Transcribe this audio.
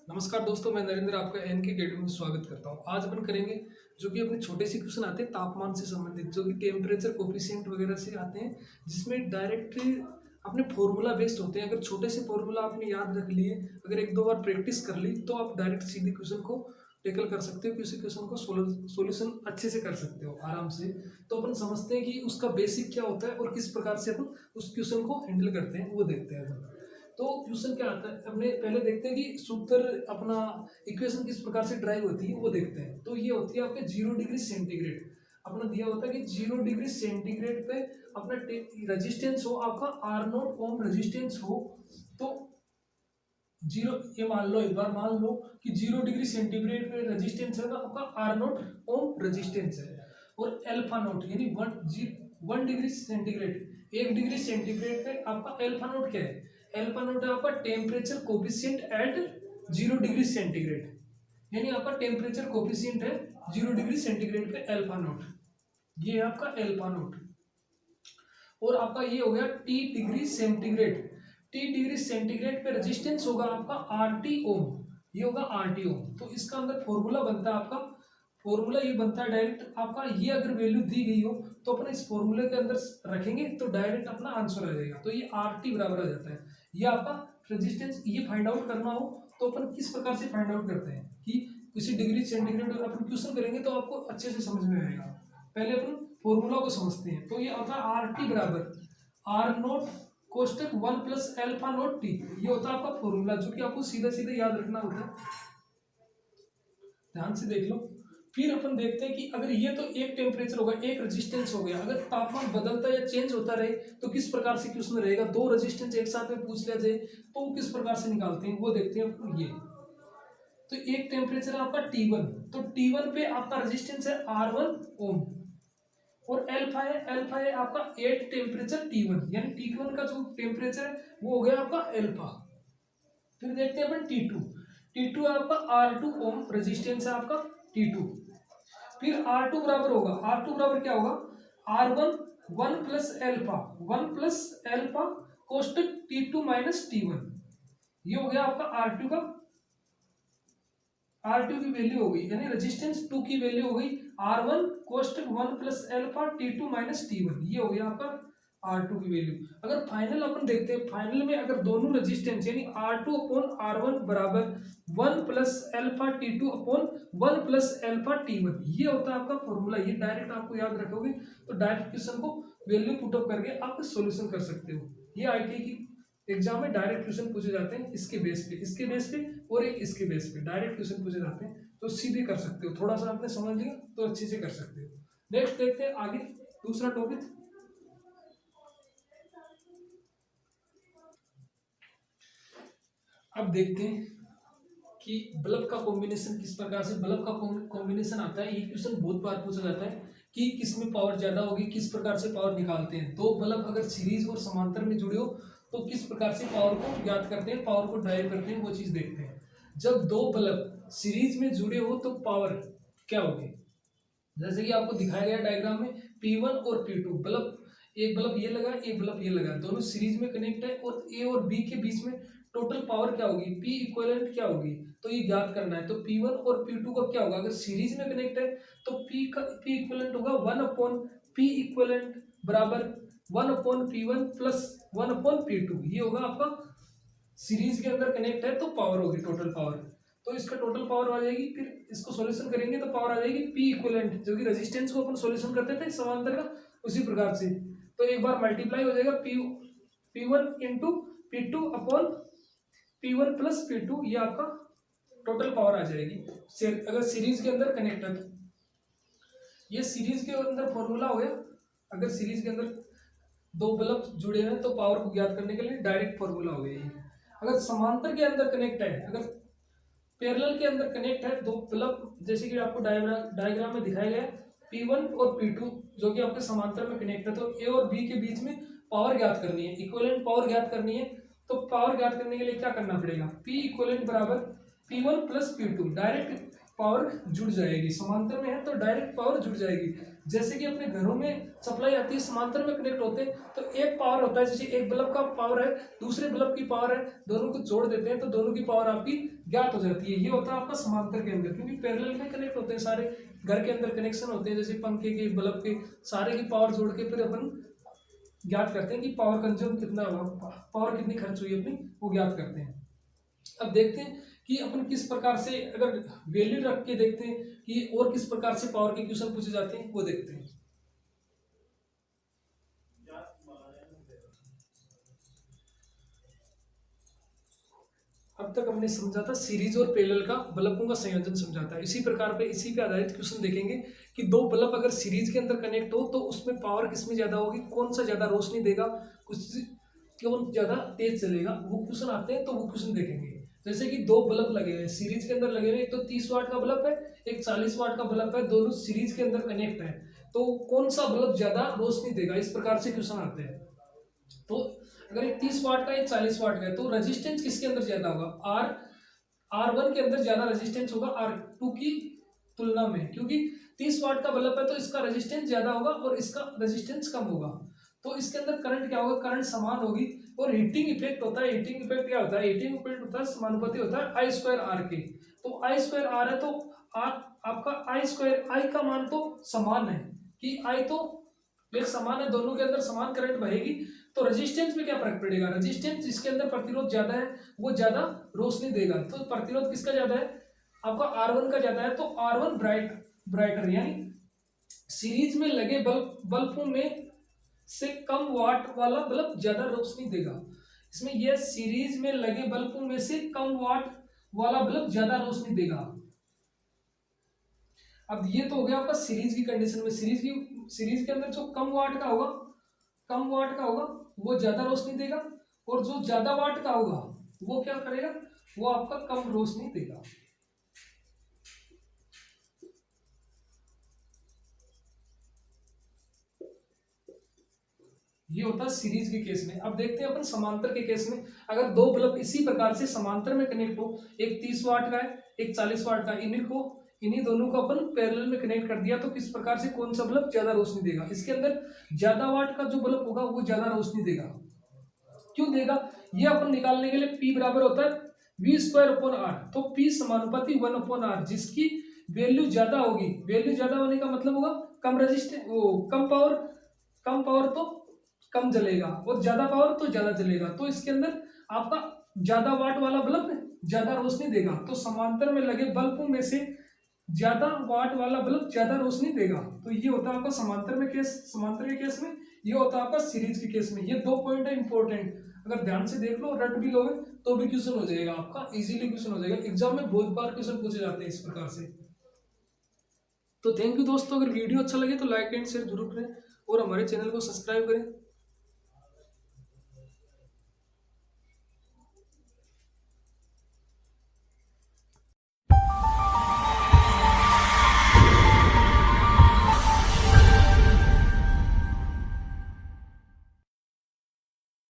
नमस्कार दोस्तों, मैं नरेंद्र आपका एन के अकेडमी में स्वागत करता हूं। आज अपन करेंगे जो कि अपने छोटे से क्वेश्चन आते हैं तापमान से संबंधित, जो कि टेम्परेचर कोफिशिएंट वगैरह से आते हैं, जिसमें डायरेक्ट अपने फॉर्मूला बेस्ड होते हैं। अगर छोटे से फॉर्मूला आपने याद रख लिए, अगर एक दो बार प्रैक्टिस कर ली, तो आप डायरेक्ट सीधे क्वेश्चन को टेकल कर सकते हो, किसी क्वेश्चन को सोल्यूशन अच्छे से कर सकते हो आराम से। तो अपन समझते हैं कि उसका बेसिक क्या होता है और किस प्रकार से अपन उस क्वेश्चन को हैंडल करते हैं, वो देखते हैं अपन। तो क्वेश्चन क्या आता है, हमने पहले देखते हैं कि सूत्र अपना इक्वेशन किस प्रकार से ड्राइव होती है, वो देखते हैं। तो ये होती है आपके 0 डिग्री सेंटीग्रेड। अपना दिया होता है कि 0 डिग्री सेंटीग्रेड पे अपना रेजिस्टेंस हो आपका R0 ओम रेजिस्टेंस हो। तो जीरो, ये मान लो, एक बार मान लो कि 0 डिग्री सेंटीग्रेड पे रेजिस्टेंस है ना आपका R0 ओम रेजिस्टेंस है। और एल्फा नोट यानी 1 डिग्री सेंटीग्रेड, 1 डिग्री सेंटीग्रेड पे आपका एल्फा नोट क्या है? एल्फा नोट है आपका temperature coefficient at 0 degree centigrade, यानी आपका टेम्परेचर कोफिशिएंट है 0 डिग्री सेंटीग्रेड पे एल्फा नोट। ये है आपका एल्फा नोट। और आपका ये हो गया T degree centigrade. T degree centigrade पे रेजिस्टेंस होगा आपका RT ओम, ये होगा RT ओम। तो इसका अंदर फॉर्मूला बनता है आपका, फॉर्मूला ये बनता है डायरेक्ट आपका, ये अगर वैल्यू दी गई हो तो अपन इस फॉर्मूले के अंदर रखेंगे तो डायरेक्ट अपना आंसर आ जाएगा। तो ये RT बराबर आ जाता है। ये आपका रेजिस्टेंस ये फाइंड आउट करना हो तो अपन किस प्रकार से फाइंड आउट करते हैं कि किसी डिग्री सेंटीग्रेड अपन क्वेश्चन करेंगे तो आपको अच्छे से समझ में आएगा। पहले अपन फॉर्मूला को समझते हैं। तो ये आता है RT बराबर R0 कोष्टक 1 plus alpha note T. ये होता है आपका फॉर्मूला, जो कि आपको सीधा सीधा याद रखना होता है। ध्यान से देख लो। फिर अपन देखते हैं कि अगर ये तो एक टेम्परेचर होगा, एक रेजिस्टेंस हो गया, अगर तापमान बदलता या चेंज होता रहे तो किस प्रकार से क्वेश्चन रहेगा। दो रेजिस्टेंस एक साथ में पूछ लिया जाए तो वो किस प्रकार से निकालते हैं, वो देखते हैं अपन। ये तो एक टेम्परेचर आपका T1, तो T1 पे आपका रेजिस्टेंस है R1 ओम। और एल्फा है आपका 8 टेम्परेचर T1, यानी T1 का जो टेम्परेचर है वो हो गया आपका एल्फा। फिर देखते हैं अपन T2 है आपका R2 ओम रेजिस्टेंस है आपका T2। फिर R2 बराबर होगा, R2 बराबर क्या होगा R1 1 plus alpha कोष्टक T2 minus T1। ये हो गया आपका R2 की वैल्यू हो गई, यानी रेजिस्टेंस 2 की वैल्यू हो गई R1 कोष्टक 1 plus alpha T2 minus T1। ये हो गया आपका R2 की वैल्यू। अगर फाइनल अपन देखते हैं, फाइनल में अगर दोनों रेजिस्टेंस यानी R2 अपॉन R1 बराबर 1 plus alpha T2 upon 1 plus alpha T1, ये होता है आपका फॉर्मूला। ये डायरेक्ट आपको याद रखोगे तो डायरेक्ट क्वेश्चन को वैल्यू पुटअप करके आप सोल्यूशन कर सकते हो। ये IIT की एग्जाम में डायरेक्ट क्वेश्चन पूछे जाते हैं इसके बेस पे और एक इसके बेस पे डायरेक्ट क्वेश्चन पूछे जाते हैं, तो सीधे कर सकते हो। थोड़ा सा आपने समझ लिया तो अच्छे से कर सकते हो। नेक्स्ट देखते हैं आगे दूसरा टॉपिक। अब देखते हैं कि बल्ब का कॉम्बिनेशन किस प्रकार से, बल्ब का कॉम्बिनेशन आता है। ये क्वेश्चन बहुत बार पूछा जाता है कि किसमें पावर ज्यादा होगी, किस प्रकार से पावर निकालते हैं। दो बल्ब अगर सीरीज और समांतर में जुड़े हो तो किस प्रकार से पावर को ज्ञात करते हैं, पावर को ड्राइव करते हैं, वो चीज देखते हैं। जब दो बल्ब सीरीज में जुड़े हो तो पावर क्या होगी, जैसे कि आपको दिखाया गया डायग्राम में P1 और P2 बल्ब, एक बल्ब ये लगा, एक बल्ब ये लगा, दोनों सीरीज में कनेक्ट है और A और B के बीच में टोटल पावर क्या होगी, P इक्विवेलेंट क्या होगी, तो ये ज्ञात करना है। तो P1 और P2 का क्या होगा, अगर सीरीज में कनेक्ट है तो P इक्विवेलेंट होगा 1 अपॉन P इक्विवेलेंट बराबर 1 upon P1 plus 1 upon P2। ये होगा आपका सीरीज के अंदर कनेक्ट है तो पावर होगी टोटल पावर। तो इसका टोटल पावर आ जाएगी, फिर इसको सॉल्यूशन करेंगे तो पावर आ जाएगी P इक्विवेलेंट, जो कि रेजिस्टेंस को अपन सॉल्यूशन करते थे समांतर का, उसी प्रकार से। तो एक बार मल्टीप्लाई हो जाएगा P1 into P2 upon P1 plus P2, ये आपका टोटल पावर आ जाएगी अगर सीरीज के अंदर कनेक्ट है तो। ये सीरीज के अंदर फॉर्मूला हो गया। अगर सीरीज के अंदर दो बल्ब जुड़े हैं तो पावर को ज्ञात करने के लिए डायरेक्ट फॉर्मूला हो गया ये। अगर समांतर के अंदर कनेक्ट है, अगर पैरेलल के अंदर कनेक्ट है दो बल्ब, जैसे कि आपको डायग्राम में दिखाया गया है P1 और P2 जो कि आपके समांतर में कनेक्ट है, तो A और B के बीच में पावर ज्ञात करनी है, इक्विवेलेंट पावर ज्ञात करनी है। तो पावर ज्ञात करने के लिए क्या करना पड़ेगा, P इक्विवेलेंट बराबर P1 plus P2, direct power जुड़ जाएगी। समांतर में है तो डायरेक्ट पावर जुड़ जाएगी। जैसे कि अपने घरों में सप्लाई आती है, समांतर में कनेक्ट होते हैं तो एक पावर होता है, जैसे एक बल्ब का पावर है, दूसरे बल्ब की पावर है, दोनों को जोड़ देते हैं तो दोनों की पावर आपकी ज्ञात हो जाती है। ये होता है आपका समांतर के अंदर, क्योंकि पैरेलल में कनेक्ट होते हैं सारे, घर के अंदर कनेक्शन होते हैं, जैसे पंखे के, बल्ब के, सारे की पावर जोड़ के फिर अपन ज्ञात करते हैं कि पावर कंज्यूम कितना, पावर कितनी खर्च हुई अपनी, वो ज्ञात करते हैं। अब देखते हैं कि अपन किस प्रकार से अगर वैल्यू रख के देखते हैं कि और किस प्रकार से पावर के क्वेश्चन पूछे जाते हैं, वो देखते हैं। अब तक हमने समझा था सीरीज और पैरेलल का बल्बों का संयोजन समझा था। इसी प्रकार पे इसी पे आधारित क्वेश्चन देखेंगे कि दो बल्ब अगर सीरीज के अंदर कनेक्ट हो तो उसमें पावर किसमें ज्यादा होगी, कौन सा ज्यादा रोशनी देगा, कुछ कौन ज्यादा तेज चलेगा, वो क्वेश्चन आते हैं तो वो क्वेश्चन देखेंगे। जैसे कि दो बल्ब लगे हुए सीरीज के अंदर लगे हुए, एक तो 30 वाट का बल्ब है, एक 40 वाट का बल्ब है, दोनों सीरीज के अंदर कनेक्ट है, तो कौन सा बल्ब ज्यादा रोशनी देगा, इस प्रकार से क्वेश्चन आते हैं। तो अगर एक 30 वाट का एक 40 वाट का है तो रेजिस्टेंस किसके अंदर ज्यादा होगा, R1 के अंदर ज्यादा रेजिस्टेंस होगा R2 की तुलना में, क्योंकि 30 वाट का बल्ब है तो इसका रेजिस्टेंस ज्यादा होगा और इसका रेजिस्टेंस कम होगा, तो इसके अंदर करंट क्या होगा, करंट समान होगी। और हीटिंग इफेक्ट होता है, हीटिंग इफेक्ट क्या होता है, हीटिंग इफेक्ट होता है समानुपाती होता है I स्क्वायर R के। तो I स्क्वायर R है तो R आपका I स्क्वायर, I का मान तो समान है कि I तो एक समान है, दोनों के अंदर समान करंट बहेगी, तो रेजिस्टेंस में क्या फर्क पड़ेगा, रेजिस्टेंस जिसके अंदर प्रतिरोध ज्यादा है वो ज्यादा रोशनी देगा। तो प्रतिरोध किसका ज्यादा है, आपका R1 का ज्यादा है, तो R1 ब्राइटर, यानी सीरीज में लगे बल्बों में से कम वाट वाला बल्ब ज्यादा रोशनी देगा। इसमें यह सीरीज में लगे बल्बों में से कम वाट वाला बल्ब ज्यादा रोशनी देगा। अब ये तो हो गया आपका सीरीज की कंडीशन में, सीरीज के अंदर जो कम वाट का होगा वो ज्यादा रोशनी देगा, और जो ज्यादा वाट का होगा वो क्या करेगा, वो आपका कम रोशनी देगा। ये होता है सीरीज के केस में। अब देखते हैं अपन समांतर के केस में, अगर दो बल्ब इसी प्रकार से समांतर में कनेक्ट हो, एक 30 वाट का है, एक 40 वाट का, इन्हीं दोनों को अपन पैरेलल में कनेक्ट कर दिया, तो किस प्रकार से कौन सा बल्ब ज्यादा रोशनी देगा, इसके अंदर ज्यादा वाट का जो बल्ब होगा वो ज्यादा रोशनी देगा। क्यों देगा, ये अपन निकालने के लिए P बराबर होता है V स्क्वायर अपॉन R, तो P समानुपाती 1 अपॉन R, जिसकी वैल्यू ज्यादा होगी, वैल्यू ज्यादा होने का मतलब होगा कम रेजिस्टेंस, कम पावर तो कम जलेगा, और ज्यादा पावर तो ज्यादा जलेगा, तो इसके अंदर आपका ज्यादा वाट वाला बल्ब ज्यादा रोशनी देगा। तो समांतर में लगे बल्बों में से ज्यादा वाट वाला बल्ब ज्यादा रोशनी देगा। तो ये होता है आपका समांतर के केस में, ये होता है आपका सीरीज के केस में। ये दो पॉइंट है इंपॉर्टेंट, अगर ध्यान से देख लो, रट भी लोगे तो भी क्वेश्चन हो जाएगा आपका, इजीली क्वेश्चन हो जाएगा, एग्जाम में बहुत बार क्वेश्चन पूछे जाते हैं इस प्रकार से। तो थैंक यू दोस्तों, अगर वीडियो अच्छा लगे तो लाइक एंड शेयर जरूर करें और हमारे चैनल को सब्सक्राइब करें।